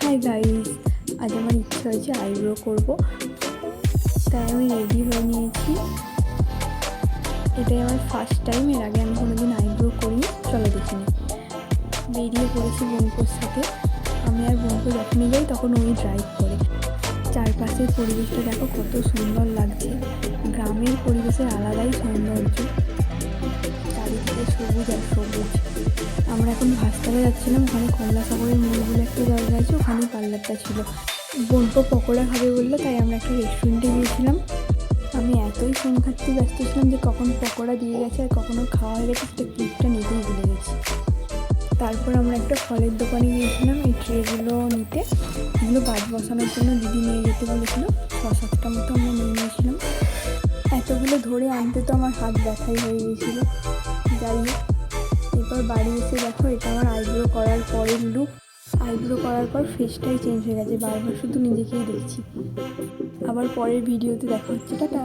Hi guys, আজ আমার ইচ্ছা হয়েছে আইব্রো করব, তাই আমি রেডি হয়ে নিয়েছি। এটাই আমার ফার্স্ট টাইম, এর আগে আমি কোনোদিন আইব্রো করিনি। চলো দেখিনি। বেরিয়ে পড়েছি বোনপোর সাথে। আমি আর বোনপো যখনই যাই তখন ওই ড্রাইভ করে। চারপাশের পরিবেশটা দেখো কত সুন্দর লাগছে। গ্রামের পরিবেশের আলাদাই সৌন্দর্য, চারিদিকে সবুজ আর সবুজ। আমরা এখন ভাস্তারে যাচ্ছিলাম, ওখানে কমলা সাগরের মোড় বলে একটা জায়গা আছে, ওখানে পার্লারটা ছিল। বোনপো পকোড়া খাবে বললো, তাই আমরা একটা রেস্টুরেন্টে গিয়েছিলাম। আমি এতই ফোন ঘাঁটতে ব্যস্ত ছিলাম যে কখন পকোড়া দিয়ে গেছে আর কখনো খাওয়া হয়ে গেছে সেটা ক্লিপটা নিতেই ভুলে গেছি। তারপর আমরা একটা ফলের দোকানে গিয়েছিলাম এই ট্রেগুলো নিতে। এগুলো গাছ বসানোর জন্য দিদি নিয়ে যেতে বলেছিল। 6-7টা মতো আমরা নিয়ে নিয়েছিলাম। এতগুলো ধরে আনতে তো আমার হাত ব্যথাই হয়ে গিয়েছিলো। যাই হোক, এরপর বাড়ি এসে দেখো এটা আমার আইব্রো করার পরের লুক। আইব্রো করার পর ফেসটাই চেঞ্জ হয়ে গেছে, বারবার শুধু নিজেকেই দেখছি। আবার পরের ভিডিওতে দেখা হচ্ছে, টাটা।